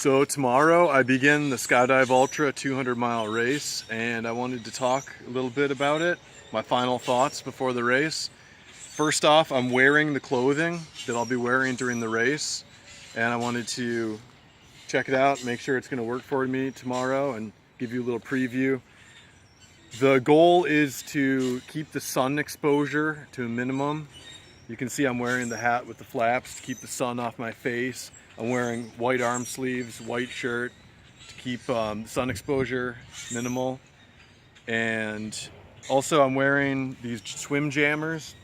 So tomorrow I begin the Skydive Ultra 200-mile race, and I wanted to talk a little bit about it, my final thoughts before the race. First off, I'm wearing the clothing that I'll be wearing during the race, and I wanted to check it out, make sure it's going to work for me tomorrow, and give you a little preview. The goal is to keep the sun exposure to a minimum. You can see I'm wearing the hat with the flaps to keep the sun off my face. I'm wearing white arm sleeves, white shirt to keep sun exposure minimal. And also I'm wearing these swim jammers.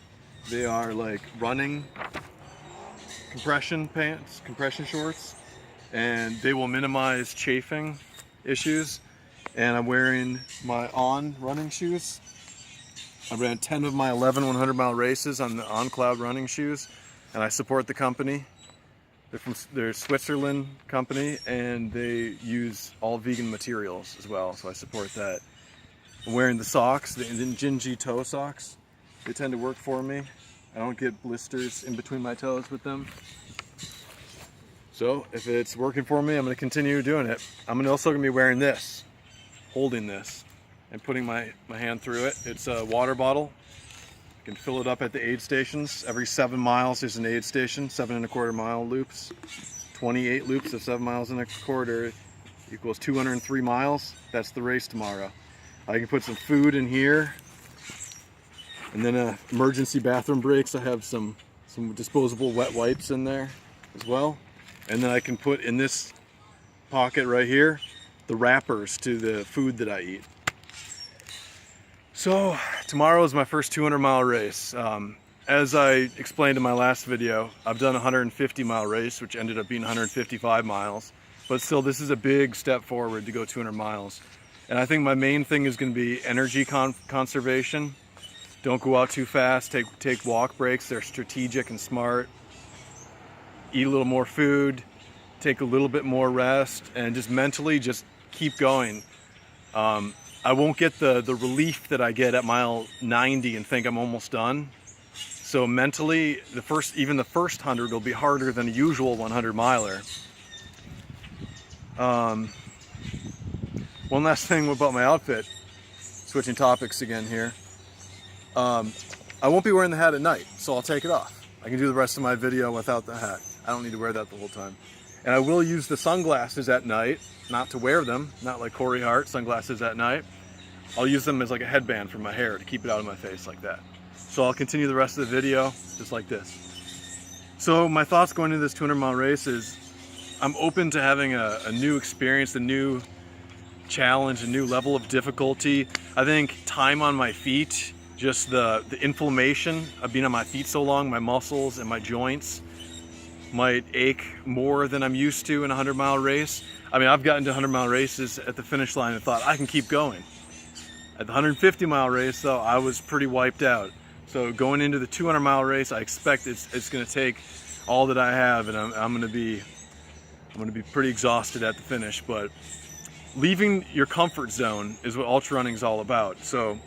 They are like running compression pants, compression shorts, and they will minimize chafing issues. And I'm wearing my On running shoes. I ran 10 of my 11 100-mile races on the On Cloud running shoes, and I support the company. They're a Switzerland company, and they use all vegan materials as well, so I support that. I'm wearing the socks, the Jinji toe socks. They tend to work for me. I don't get blisters in between my toes with them. So if it's working for me, I'm going to continue doing it. I'm also going to be wearing this, holding this, and putting my hand through it. It's a water bottle. You can fill it up at the aid stations. Every 7 miles there's an aid station, 7¼ mile loops. 28 loops of 7 miles and a quarter equals 203 miles. That's the race tomorrow. I can put some food in here. And then emergency bathroom breaks. I have some disposable wet wipes in there as well. And then I can put in this pocket right here the wrappers to the food that I eat. So tomorrow is my first 200-mile race. As I explained in my last video, I've done a 150-mile race, which ended up being 155 miles. But still, this is a big step forward to go 200 miles. And I think my main thing is going to be energy conservation. Don't go out too fast. Take walk breaks. They're strategic and smart. Eat a little more food. Take a little bit more rest. And just mentally, just keep going. I won't get the relief that I get at mile 90 and think I'm almost done. So mentally, even the first 100 will be harder than a usual 100-miler. One last thing about my outfit, switching topics again here. I won't be wearing the hat at night, so I'll take it off. I can do the rest of my video without the hat. I don't need to wear that the whole time. And I will use the sunglasses at night, not to wear them, not like Corey Hart, sunglasses at night. I'll use them as like a headband for my hair to keep it out of my face like that. So I'll continue the rest of the video just like this. So my thoughts going into this 200-mile race is I'm open to having a new experience, a new challenge, a new level of difficulty. I think time on my feet, just the inflammation of being on my feet so long, my muscles and my joints might ache more than I'm used to in a 100-mile race. I mean, I've gotten to 100-mile races at the finish line and thought I can keep going. At the 150-mile race, though, I was pretty wiped out. So going into the 200-mile race, I expect it's going to take all that I have, and I'm going to be pretty exhausted at the finish. But leaving your comfort zone is what ultra running is all about. So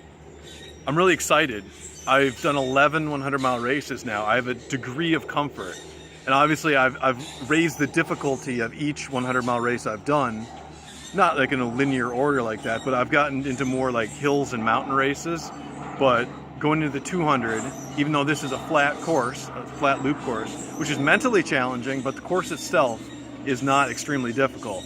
I'm really excited. I've done 11 100-mile races now. I have a degree of comfort. And obviously I've raised the difficulty of each 100-mile race I've done, not like in a linear order like that, but I've gotten into more like hills and mountain races. But going into the 200, even though this is a flat course, a flat loop course, which is mentally challenging, but the course itself is not extremely difficult.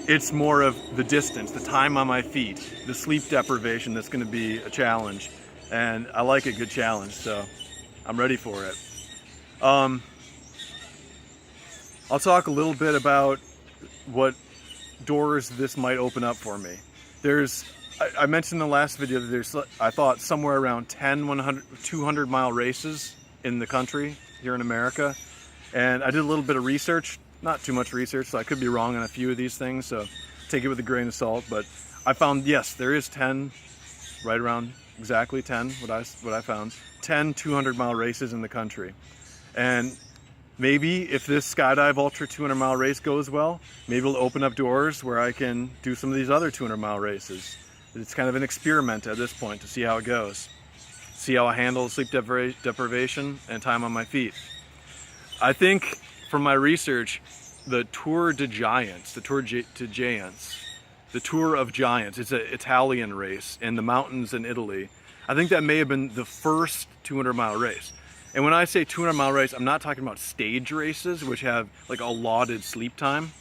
It's more of the distance, the time on my feet, the sleep deprivation that's going to be a challenge. And I like a good challenge, so I'm ready for it. I'll talk a little bit about what doors this might open up for me. I mentioned in the last video that there's, I thought, somewhere around 10 200-mile races in the country here in America. And I did a little bit of research, not too much research, so I could be wrong on a few of these things, so take it with a grain of salt. But I found, yes, there is 10, right around exactly 10, what I found, 10 200-mile races in the country. And maybe if this Skydive Ultra 200-mile race goes well, maybe it'll open up doors where I can do some of these other 200-mile races. It's kind of an experiment at this point to see how it goes. See how I handle sleep deprivation and time on my feet. I think from my research, the Tour de Giants, the Tour de Giants, the Tour of Giants. It's an Italian race in the mountains in Italy. I think that may have been the first 200-mile race. And when I say 200-mile race, I'm not talking about stage races, which have like allotted sleep time.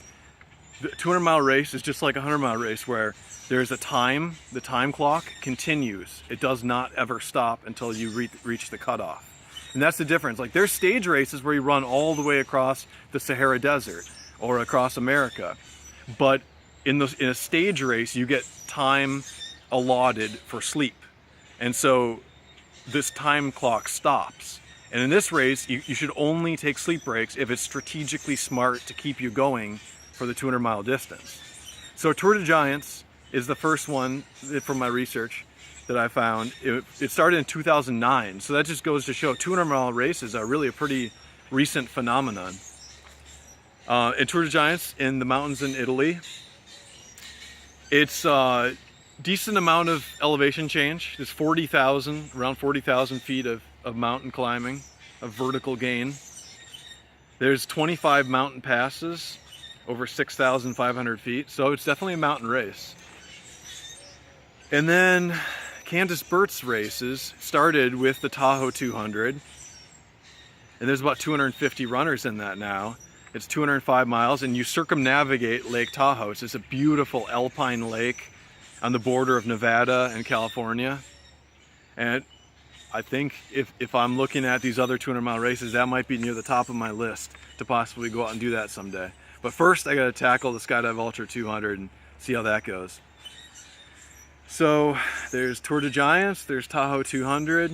The 200-mile race is just like a 100-mile race where there's a time, the time clock continues. It does not ever stop until you reach the cutoff. And that's the difference. Like there's stage races where you run all the way across the Sahara Desert or across America. But in a stage race, you get time allotted for sleep. And so this time clock stops. And in this race, you should only take sleep breaks if it's strategically smart to keep you going for the 200-mile distance. So Tour de Giants is the first one from my research that I found. It started in 2009. So that just goes to show 200-mile races are really a pretty recent phenomenon. And Tour de Giants in the mountains in Italy, it's a decent amount of elevation change. There's around 40,000 feet of mountain climbing, of vertical gain. There's 25 mountain passes, over 6,500 feet. So it's definitely a mountain race. And then Candace Burt's races started with the Tahoe 200. And there's about 250 runners in that now. It's 205 miles and you circumnavigate Lake Tahoe. It's just a beautiful alpine lake on the border of Nevada and California. And I think if I'm looking at these other 200-mile races, that might be near the top of my list to possibly go out and do that someday. But first, I got to tackle the Skydive Ultra 200 and see how that goes. So there's Tour de Giants, there's Tahoe 200,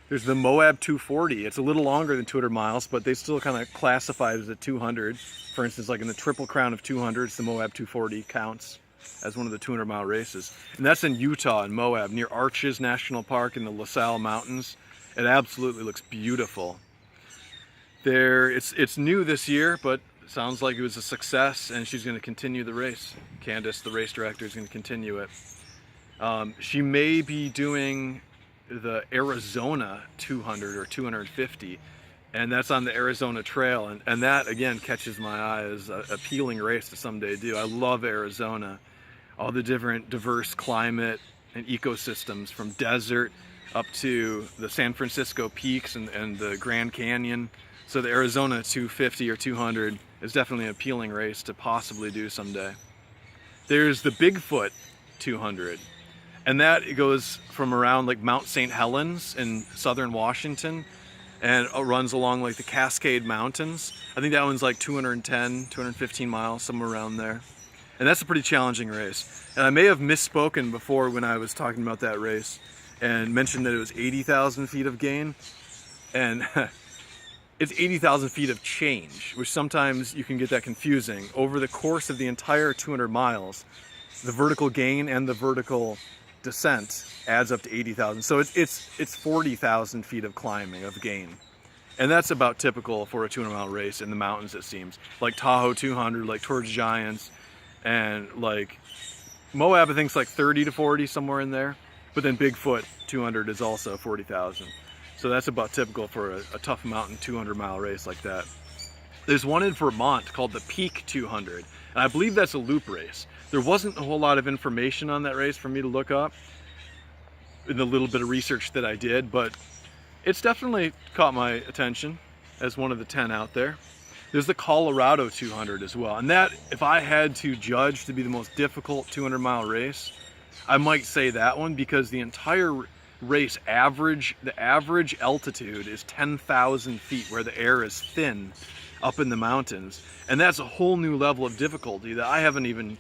there's the Moab 240. It's a little longer than 200 miles, but they still kind of classify it as a 200. For instance, like in the Triple Crown of 200s, the Moab 240 counts as one of the 200-mile races. And that's in Utah and Moab, near Arches National Park in the LaSalle Mountains. It absolutely looks beautiful. It's new this year, but it sounds like it was a success, and she's going to continue the race. Candace, the race director, is going to continue it. She may be doing the Arizona 200 or 250, and that's on the Arizona Trail, and that again catches my eye as an appealing race to someday do. I love Arizona, all the different diverse climate and ecosystems, from desert up to the San Francisco peaks and the Grand Canyon. So the Arizona 250 or 200 is definitely an appealing race to possibly do someday. There's the Bigfoot 200. And that goes from around like Mount St. Helens in southern Washington and runs along like the Cascade Mountains. I think that one's like 210, 215 miles, somewhere around there. And that's a pretty challenging race. And I may have misspoken before when I was talking about that race and mentioned that it was 80,000 feet of gain. And it's 80,000 feet of change, which sometimes you can get that confusing. Over the course of the entire 200 miles, the vertical gain and the vertical descent adds up to 80,000. So it's 40,000 feet of climbing, of gain. And that's about typical for a 200-mile race in the mountains, it seems. Like Tahoe 200, like Tour de Giants, and like Moab, I think it's like 30 to 40, somewhere in there. But then Bigfoot 200 is also 40,000. So that's about typical for a tough mountain 200-mile race like that. There's one in Vermont called the Peak 200, and I believe that's a loop race. There wasn't a whole lot of information on that race for me to look up in the little bit of research that I did, but it's definitely caught my attention as one of the 10 out there. There's the Colorado 200 as well, and that, if I had to judge to be the most difficult 200-mile race, I might say that one, because the entire race the average altitude is 10,000 feet, where the air is thin up in the mountains, and that's a whole new level of difficulty that I haven't even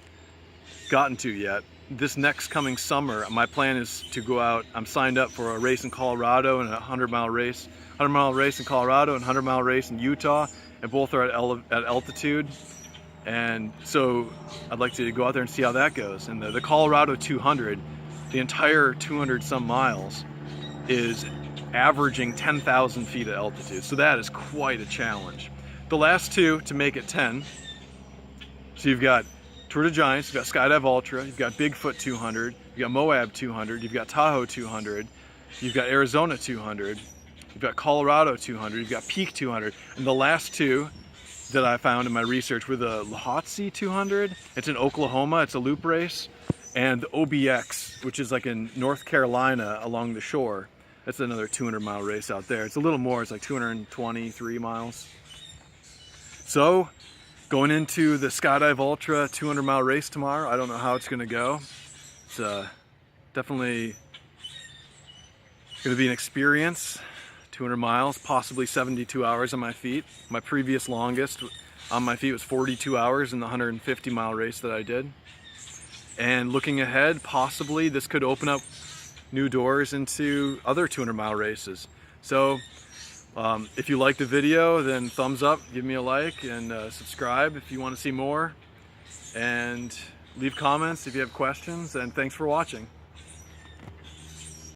gotten to yet. This next coming summer, my plan is to go out. I'm signed up for a race in Colorado and a 100-mile race in Colorado and 100-mile race in Utah, and both are at altitude. And so I'd like to go out there and see how that goes. And the Colorado 200, the entire 200 some miles, is averaging 10,000 feet of altitude. So that is quite a challenge. The last two to make it 10. So you've got Tour de Giants, you've got Skydive Ultra, you've got Bigfoot 200, you've got Moab 200, you've got Tahoe 200, you've got Arizona 200, you've got Colorado 200, you've got Peak 200, and the last two, that I found in my research were the Thoughts 200. It's in Oklahoma. It's a loop race. And the OBX, which is like in North Carolina along the shore. That's another 200-mile race out there. It's a little more. It's like 223 miles. So, going into the Skydive Ultra 200-mile race tomorrow. I don't know how it's going to go. It's definitely going to be an experience. 200 miles, possibly 72 hours on my feet. My previous longest on my feet was 42 hours in the 150-mile race that I did. And looking ahead, possibly this could open up new doors into other 200-mile races. So if you like the video, then thumbs up, give me a like, and subscribe if you want to see more. And leave comments if you have questions, and thanks for watching.